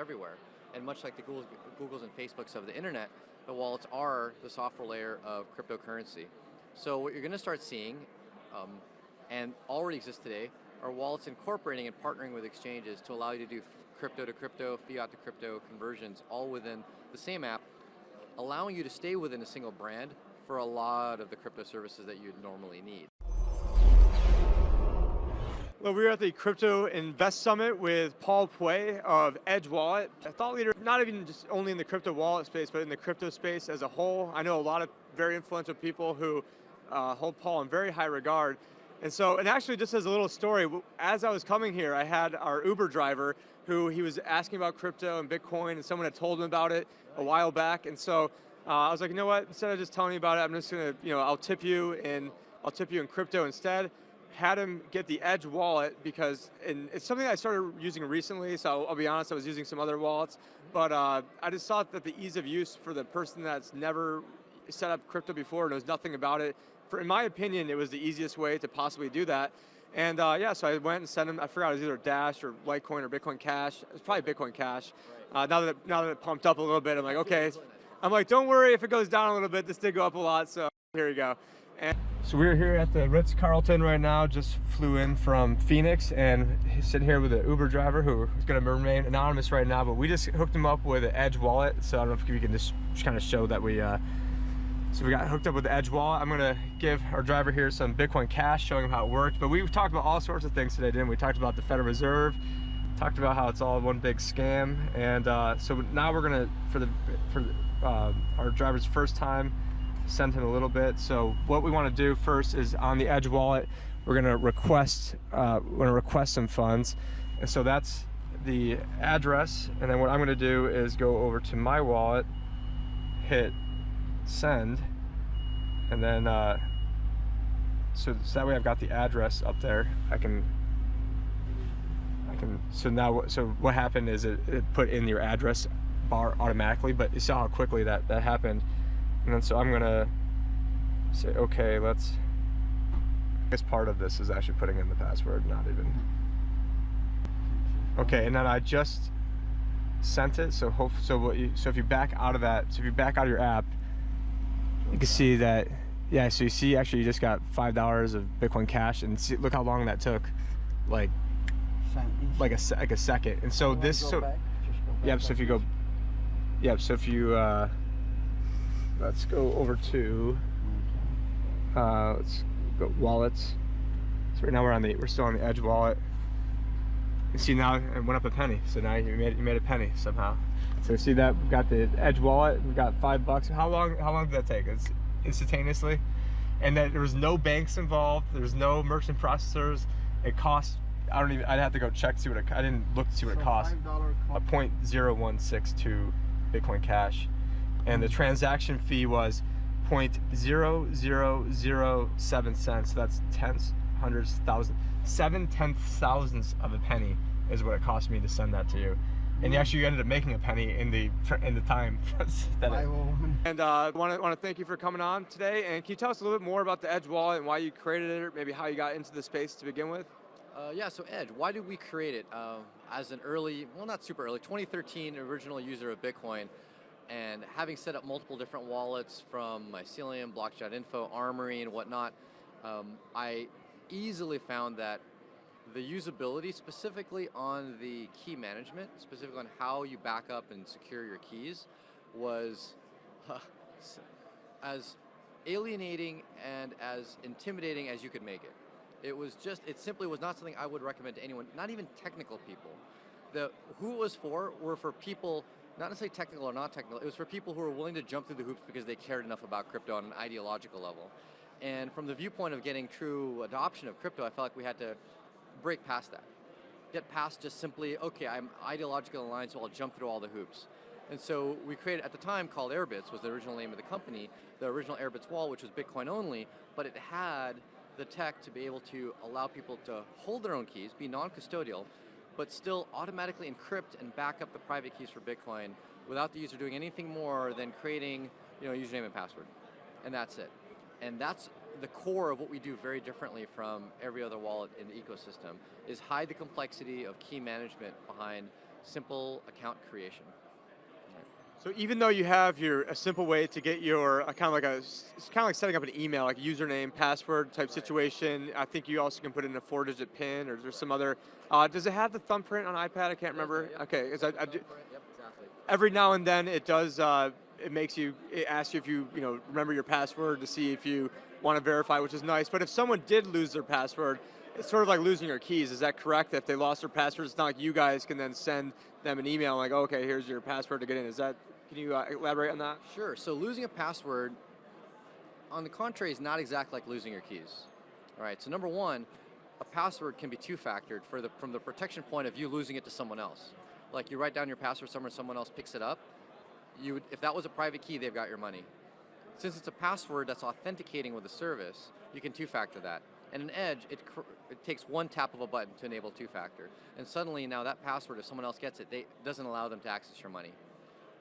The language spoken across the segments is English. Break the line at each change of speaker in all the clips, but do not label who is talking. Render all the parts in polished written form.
everywhere. And much like the Googles and Facebooks of the internet, the wallets are the software layer of cryptocurrency. So what you're going to start seeing, and already exists today, are wallets incorporating and partnering with exchanges to allow you to do crypto to crypto, fiat to crypto conversions, all within the same app, allowing you to stay within a single brand for a lot of the crypto services that you'd normally need.
Well, we're at the Crypto Invest Summit with Puey of Edge Wallet, a thought leader, not even just only in the crypto wallet space, but in the crypto space as a whole. I know a lot of very influential people who hold Paul in very high regard. And actually, just as a little story, as I was coming here, I had our Uber driver who he was asking about crypto and Bitcoin, and someone had told him about it a while back. And so I was like, you know what? Instead of just telling you about it, I'm just gonna, I'll tip you in crypto instead. Had him get the Edge wallet because it's something I started using recently, so I'll be honest, I was using some other wallets, but I just thought that the ease of use for the person that's never set up crypto before, knows nothing about it, in my opinion, it was the easiest way to possibly do that. And yeah, so I went and sent him, I forgot it was either Dash or Litecoin or Bitcoin Cash. It was probably Bitcoin Cash. Now that it pumped up a little bit, I'm like, okay. I'm like, don't worry if it goes down a little bit, this did go up a lot, so here we go. So we're here at the Ritz-Carlton right now, just flew in from Phoenix, and he's sitting here with an Uber driver who's going to remain anonymous right now, but we just hooked him up with an Edge wallet. So I don't know if we can just kind of show that so we got hooked up with the Edge wallet. I'm going to give our driver here some Bitcoin Cash, showing him how it worked. But we talked about all sorts of things today, didn't we? We talked about the Federal Reserve, talked about how it's all one big scam, and so now we're going to, for our driver's first time, send him a little bit. So what we want to do first is on the Edge wallet, we're going to request some funds, and so that's the address. And then what I'm going to do is go over to my wallet, hit send, and then so that way I've got the address up there. So what happened is it put in your address bar automatically, but you saw how quickly that happened. And then so I'm gonna say, okay, I guess part of this is actually putting in the password, not even. Okay, and then I just sent it. So if you back out of that, so if you back out of your app, you can see that, yeah, so you see actually you just got $5 of Bitcoin Cash, and see, look how long that took, like a second. And so yeah, so if you go, yeah, so if you let's go over to let's go wallets. So right now we're still on the Edge wallet. You see now it went up a penny. So now you made a penny somehow. So you see that we've got the Edge wallet. We've got $5. How long did that take? It's instantaneously, and then there was no banks involved. There's no merchant processors. It cost, I'd have to go check to see what I didn't look to see what it cost. A 0.0162 Bitcoin Cash. And the transaction fee was 0.0007 cents. So that's tenths, hundreds, thousands, 7/10,000ths of a penny is what it cost me to send that to you. And you actually ended up making a penny in the time that And I want to thank you for coming on today. And can you tell us a little bit more about the Edge wallet and why you created it, or maybe how you got into the space to begin with?
Yeah, so Edge, why did we create it? As an early, well, not super early, 2013 original user of Bitcoin, and having set up multiple different wallets from Mycelium, Blockchain.info, Armory, and whatnot, I easily found that the usability, specifically on the key management, specifically on how you back up and secure your keys, was as alienating and as intimidating as you could make it. It simply was not something I would recommend to anyone, not even technical people. Who it was for were for people, not necessarily technical or not technical, it was for people who were willing to jump through the hoops because they cared enough about crypto on an ideological level. And from the viewpoint of getting true adoption of crypto, I felt like we had to break past that. Get past just simply, okay, I'm ideologically aligned, so I'll jump through all the hoops. And so we created, at the time, called Airbits, was the original name of the company, the original Airbits wall, which was Bitcoin only, but it had the tech to be able to allow people to hold their own keys, be non-custodial, but still automatically encrypt and back up the private keys for Bitcoin without the user doing anything more than creating, username and password. And that's it. And that's the core of what we do very differently from every other wallet in the ecosystem, is hide the complexity of key management behind simple account creation.
So even though you have a simple way to get your account, it's kind of like setting up an email, like username, password type situation. I think you also can put in a 4-digit PIN, or there's some other. Does it have the thumbprint on iPad? I can't remember.
Yep.
Okay, because
Yep, exactly.
every now and then it does. It asks you if you remember your password to see if you want to verify, which is nice. But if someone did lose their password, it's sort of like losing your keys. Is that correct? If they lost their password, it's not like you guys can then send them an email like, okay, here's your password to get in. Can you elaborate on that?
Sure. So losing a password, on the contrary, is not exactly like losing your keys. All right. So number one, a password can be two-factored from the protection point of you losing it to someone else. Like you write down your password somewhere, someone else picks it up. If that was a private key, they've got your money. Since it's a password that's authenticating with a service, you can two-factor that. And in Edge, it takes one tap of a button to enable two-factor. And suddenly now that password, if someone else gets it, doesn't allow them to access your money.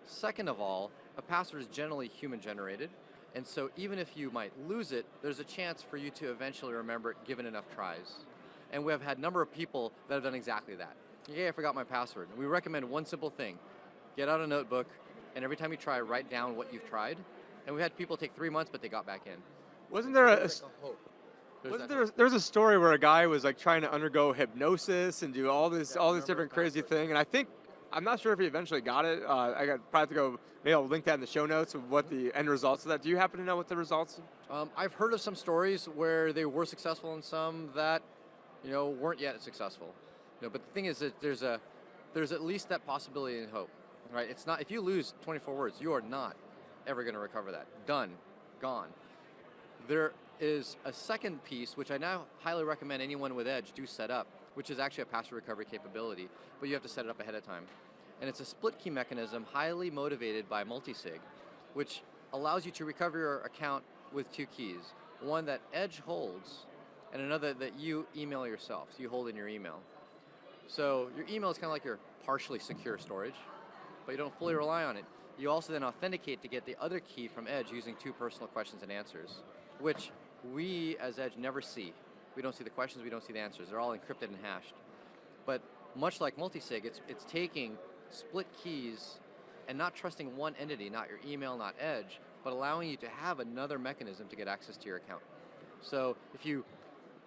Second of all, a password is generally human-generated, and so even if you might lose it, there's a chance for you to eventually remember it given enough tries. And we have had a number of people that have done exactly that. Yeah, I forgot my password. And we recommend one simple thing. Get out a notebook, and every time you try, write down what you've tried. And we had people take 3 months, but they got back in.
Wasn't there a
hope?
there was a story where a guy was like trying to undergo hypnosis and do all this different crazy thing, and I'm not sure if he eventually got it. I got probably have to go. Maybe I'll link that in the show notes of what the end results of that. Do you happen to know what the results?
I've heard of some stories where they were successful and some that, weren't yet successful. But the thing is that there's at least that possibility and hope, right? It's not, if you lose 24 words, you are not ever going to recover that. Done, gone. There is a second piece, which I now highly recommend anyone with Edge do set up, which is actually a password recovery capability, but you have to set it up ahead of time. And it's a split key mechanism highly motivated by multisig, which allows you to recover your account with two keys. One that Edge holds, and another that you email yourself, so you hold in your email. So your email is kind of like your partially secure storage, but you don't fully rely on it. You also then authenticate to get the other key from Edge using two personal questions and answers, which we as Edge never see. We don't see the questions, we don't see the answers. They're all encrypted and hashed. But much like multisig, it's taking split keys and not trusting one entity, not your email, not Edge, but allowing you to have another mechanism to get access to your account. So if you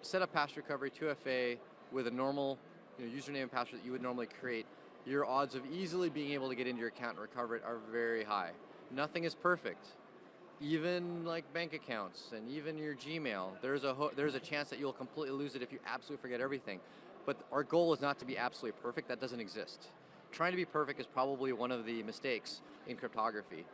set up password recovery 2FA with a normal username and password that you would normally create, your odds of easily being able to get into your account and recover it are very high. Nothing is perfect. Even like bank accounts and even your Gmail, there's a chance that you'll completely lose it if you absolutely forget everything. But our goal is not to be absolutely perfect. That doesn't exist. Trying to be perfect is probably one of the mistakes in cryptography.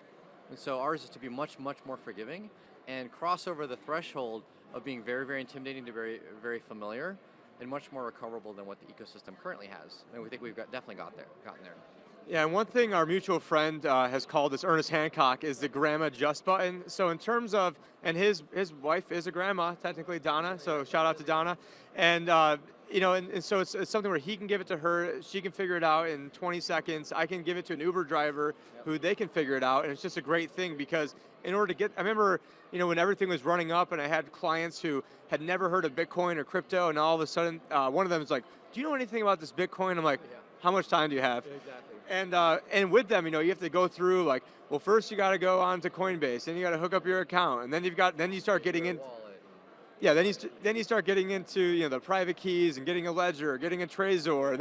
And so ours is to be much, much more forgiving and cross over the threshold of being very, very intimidating to very, very familiar and much more recoverable than what the ecosystem currently has. And we think we've definitely gotten there.
Yeah, and one thing our mutual friend has called this, Ernest Hancock, is the grandma just button. So in terms of, and his wife is a grandma, technically, Donna, so shout out to Donna. And and so it's something where he can give it to her, she can figure it out in 20 seconds. I can give it to an Uber driver who they can figure it out. And it's just a great thing because in order to get, I remember, when everything was running up and I had clients who had never heard of Bitcoin or crypto, and all of a sudden, one of them was like, do you know anything about this Bitcoin? I'm like, how much time do you have?
Exactly.
And with them, you have to go through like, well, first you got to go on to Coinbase, then you got to hook up your account, and then you start getting into, then you start getting into the private keys and getting a ledger, getting a Trezor,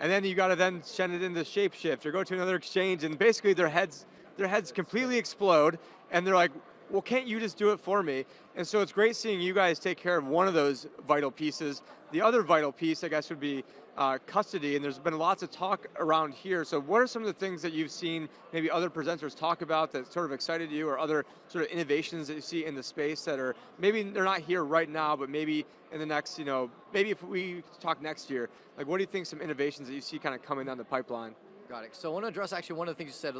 and then you got to then send it into Shapeshift or go to another exchange, and basically their heads completely explode, and they're like, well, can't you just do it for me? And so it's great seeing you guys take care of one of those vital pieces. The other vital piece, I guess, would be custody, and there's been lots of talk around here. So what are some of the things that you've seen maybe other presenters talk about that sort of excited you, or other sort of innovations that you see in the space that are, maybe they're not here right now, but maybe in the next, maybe if we talk next year, like what do you think some innovations that you see kind of coming down the pipeline?
Got it. So I want to address actually one of the things you said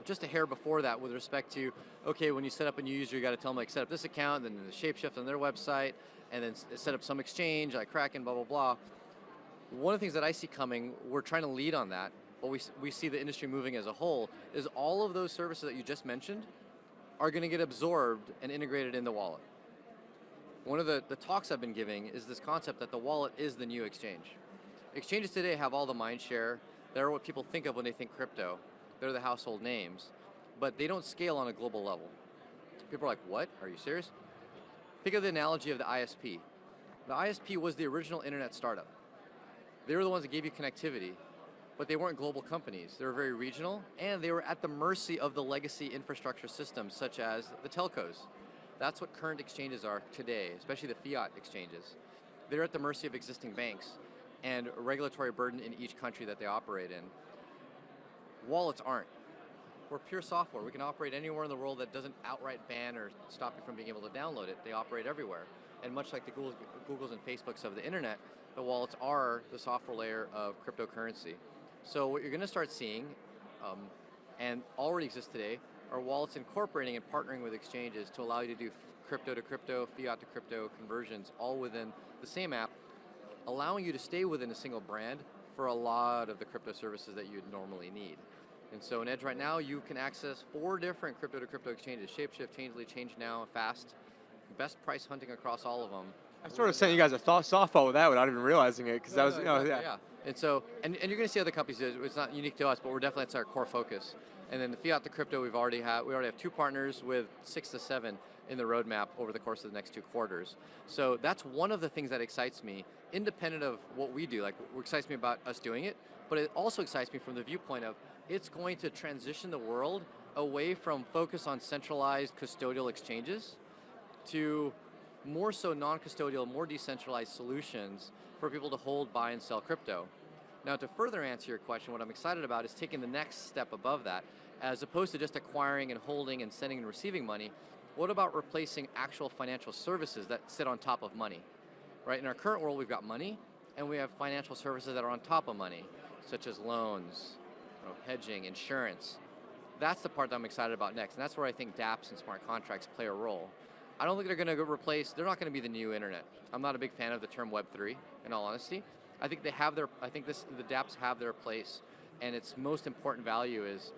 just a hair before that with respect to, okay, when you set up a new user, you got to tell them like set up this account, and then the Shapeshift on their website, and then set up some exchange like Kraken, blah, blah, blah. One of the things that I see coming, we're trying to lead on that, but we see the industry moving as a whole, is all of those services that you just mentioned are going to get absorbed and integrated in the wallet. One of the talks I've been giving is this concept that the wallet is the new exchange. Exchanges today have all the mind share, They're what people think of when they think crypto. They're the household names, but they don't scale on a global level. People are like, what? Are you serious? Think of the analogy of the ISP. The ISP was the original internet startup. They were the ones that gave you connectivity, but they weren't global companies. They were very regional, and they were at the mercy of the legacy infrastructure systems, such as the telcos. That's what current exchanges are today, especially the fiat exchanges. They're at the mercy of existing banks and regulatory burden in each country that they operate in. Wallets aren't. We're pure software. We can operate anywhere in the world that doesn't outright ban or stop you from being able to download it. They operate everywhere. And much like the Googles and Facebooks of the internet, the wallets are the software layer of cryptocurrency. So what you're going to start seeing, and already exists today, are wallets incorporating and partnering with exchanges to allow you to do crypto to crypto, fiat to crypto conversions, all within the same app, allowing you to stay within a single brand for a lot of the crypto services that you'd normally need. And so in Edge right now, you can access 4 different crypto to crypto exchanges: Shapeshift, Changelly, Change Now, Fast. Best price hunting across all of them.
I sort of sent you guys a softball with that without even realizing it, because that was,
yeah. And so, and you're going to see other companies do it. It's not unique to us, but we're definitely, it's our core focus. And then the fiat to crypto, we already have 2 partners with 6 to 7 in the roadmap over the course of the next 2 quarters. So that's one of the things that excites me, independent of what we do. Like, what excites me about us doing it, but it also excites me from the viewpoint of it's going to transition the world away from focus on centralized custodial exchanges to more so non-custodial, more decentralized solutions for people to hold, buy, and sell crypto. Now, to further answer your question, what I'm excited about is taking the next step above that. As opposed to just acquiring and holding and sending and receiving money, what about replacing actual financial services that sit on top of money? Right? In our current world, we've got money, and we have financial services that are on top of money, such as loans, hedging, insurance. That's the part that I'm excited about next, and that's where I think dApps and smart contracts play a role. I don't think they're going to replace, they're not going to be the new internet. I'm not a big fan of the term Web3, in all honesty. I think the dApps have their place, and its most important value is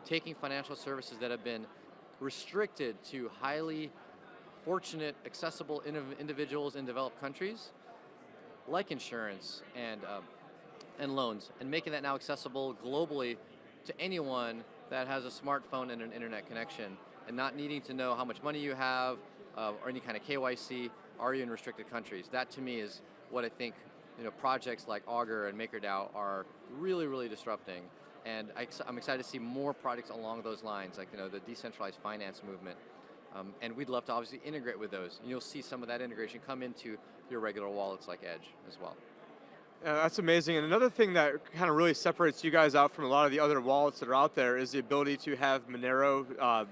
taking financial services that have been restricted to highly fortunate, accessible individuals in developed countries, like insurance and loans, and making that now accessible globally to anyone that has a smartphone and an internet connection, and not needing to know how much money you have, or any kind of KYC, are you in restricted countries? That to me is what I think projects like Augur and MakerDAO are really, really disrupting. And I'm excited to see more projects along those lines, like the decentralized finance movement. And we'd love to obviously integrate with those. And you'll see some of that integration come into your regular wallets like Edge as well.
That's amazing. And another thing that kind of really separates you guys out from a lot of the other wallets that are out there is the ability to have Monero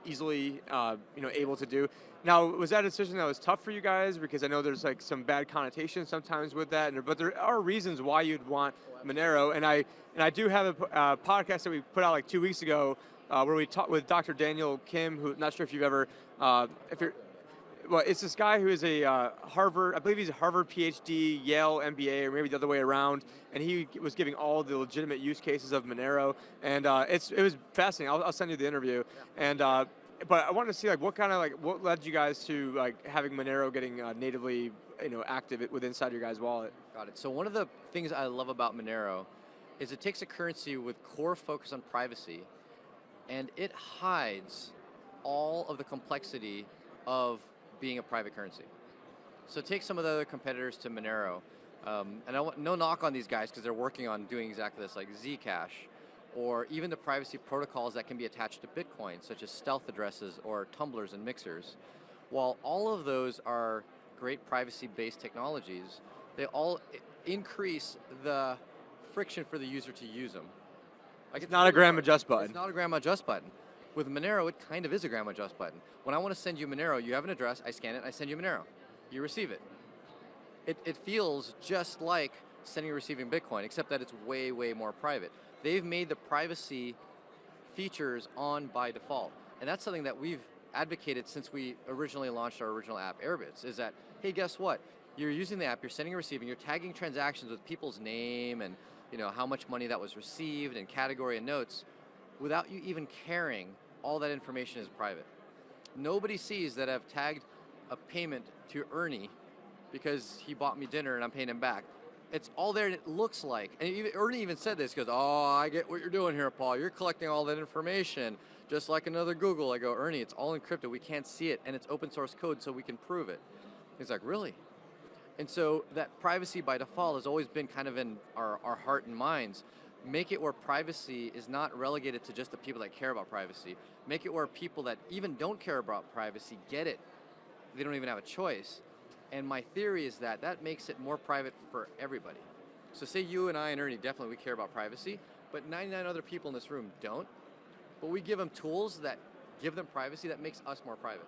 easily able to do. Now, was that a decision that was tough for you guys? Because I know there's like some bad connotations sometimes with that, but there are reasons why you'd want Monero. And I do have a podcast that we put out like 2 weeks ago where we talked with Dr. Daniel Kim, who I'm not sure if you've ever, well, it's this guy who is a Harvard, I believe he's a Harvard PhD, Yale MBA, or maybe the other way around, and he was giving all the legitimate use cases of Monero, and it was fascinating. I'll send you the interview, and but I wanted to see what led you guys to having Monero getting natively active inside your guys' wallet.
Got it. So one of the things I love about Monero is it takes a currency with core focus on privacy, and it hides all of the complexity of being a private currency. So take some of the other competitors to Monero, and I want no knock on these guys because they're working on doing exactly this, like Zcash, or even the privacy protocols that can be attached to Bitcoin, such as stealth addresses or tumblers and mixers. While all of those are great privacy-based technologies, they all increase the friction for the user to use them.
It's not a grandma just button.
It's not a grandma just button. With Monero, it kind of is a grandma just button. When I want to send you Monero, you have an address, I scan it, I send you Monero. You receive it. It feels just like sending and receiving Bitcoin, except that it's way, way more private. They've made the privacy features on by default. And that's something that we've advocated since we originally launched our original app, Airbits, is that, hey, guess what? You're using the app, you're sending and receiving, you're tagging transactions with people's name and how much money that was received and category and notes without you even caring. All that information is private. Nobody sees that I've tagged a payment to Ernie because he bought me dinner and I'm paying him back. it's all there, and it looks like. And Ernie even said this, because, oh, I get what you're doing here, Paul. You're collecting all that information, just like another Google. I go, Ernie, it's all encrypted. We can't see it, and it's open source code, so we can prove it. He's like, really? And so that privacy by default has always been kind of in our heart and minds. Make it where privacy is not relegated to just the people that care about privacy. Make it where people that even don't care about privacy get it. They don't even have a choice. And my theory is that that makes it more private for everybody. So say you and I and Ernie, definitely we care about privacy, but 99 other people in this room don't. But we give them tools that give them privacy that makes us more private.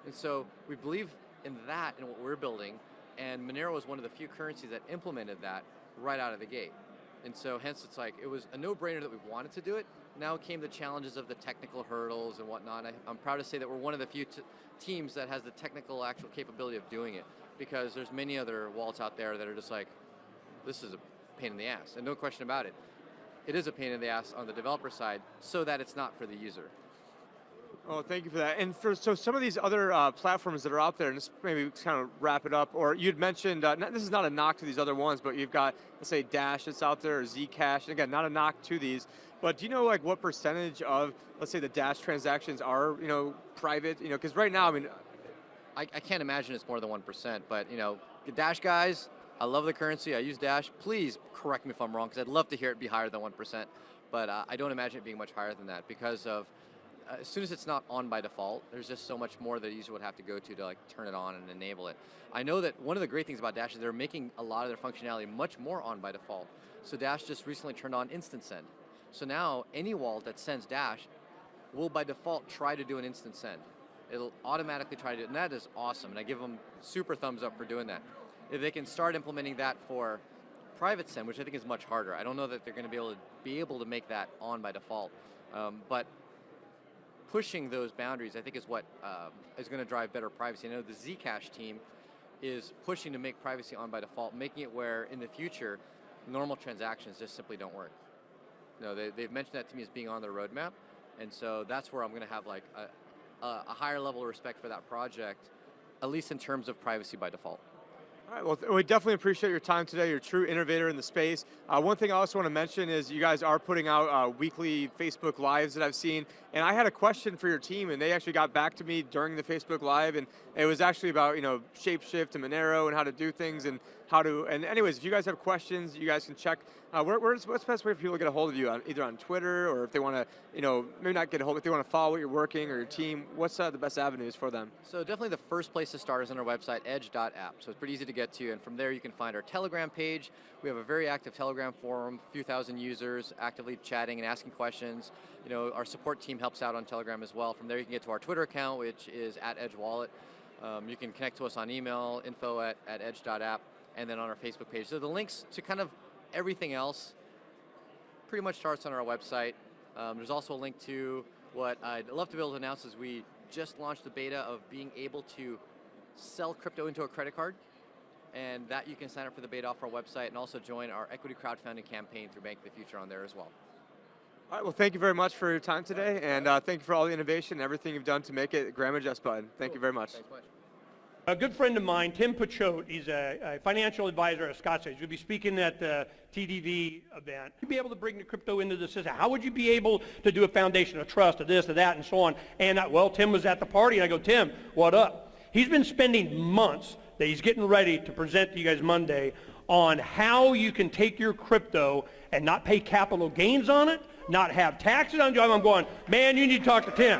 And so we believe in that, in what we're building, and Monero was one of the few currencies that implemented that right out of the gate. And so hence it's like, it was a no-brainer that we wanted to do it. Now came the challenges of the technical hurdles and whatnot. I'm proud to say that we're one of the few teams that has the technical actual capability of doing it, because there's many other wallets out there that are just like, this is a pain in the ass. And no question about it. It is a pain in the ass on the developer side, so that it's not for the user.
Oh, thank you for that. And so some of these other platforms that are out there, and just maybe kind of wrap it up, or you'd mentioned, this is not a knock to these other ones, but you've got, let's say, Dash that's out there, or Zcash. Again, not a knock to these, but do you know like what percentage of, let's say, the Dash transactions are, private? Because right now, I mean,
I can't imagine it's more than 1%, but the Dash guys, I love the currency. I use Dash. Please correct me if I'm wrong, because I'd love to hear it be higher than 1%, but I don't imagine it being much higher than that, because of as soon as it's not on by default, there's just so much more that the user would have to go to like turn it on and enable it. I know that one of the great things about Dash is they're making a lot of their functionality much more on by default. So Dash just recently turned on instant send. So now any wallet that sends Dash will by default try to do an instant send. It'll automatically try to do it, and that is awesome. And I give them super thumbs up for doing that. If they can start implementing that for private send, which I think is much harder. I don't know that they're going to be able to make that on by default, but pushing those boundaries, I think, is what is going to drive better privacy. I know the Zcash team is pushing to make privacy on by default, making it where in the future, normal transactions just simply don't work. They've mentioned that to me as being on their roadmap, and so that's where I'm going to have like a higher level of respect for that project, at least in terms of privacy by default.
All right, well, we definitely appreciate your time today. You're a true innovator in the space. One thing I also want to mention is you guys are putting out weekly Facebook Lives that I've seen, and I had a question for your team, and they actually got back to me during the Facebook Live, and it was actually about Shapeshift and Monero and how to do things and how to. And anyways, if you guys have questions, you guys can check. What's the best way for people to get a hold of you? Either on Twitter, or if they want to, maybe not get a hold, if they want to follow what you're working or your team. What's the best avenues for them?
So definitely the first place to start is on our website, edge.app. So it's pretty easy to get to, and from there you can find our Telegram page. We have a very active Telegram forum, a few thousand users actively chatting and asking questions. Our support team helps out on Telegram as well. From there you can get to our Twitter account, which is @EdgeWallet. You can connect to us on email, info@edge.app, and then on our Facebook page. So the links to kind of everything else pretty much starts on our website. There's also a link to what I'd love to be able to announce is we just launched the beta of being able to sell crypto into a credit card, and that you can sign up for the beta off our website and also join our equity crowdfunding campaign through Bank of the Future on there as well.
All right, well, thank you very much for your time today, and thank you for all the innovation and everything you've done to make it Grandma Just Bud. Thank you very much.
Thanks much.
A good friend of mine, Tim Picciott, he's a financial advisor at Scottsdale. He'll be speaking at the TDV event. You'd be able to bring the crypto into the system. How would you be able to do a foundation of trust, of this, of that, and so on? And well, Tim was at the party, and I go, Tim, what up? He's been spending months that he's getting ready to present to you guys Monday on how you can take your crypto and not pay capital gains on it, not have taxes on it. I'm going, man, you need to talk to Tim.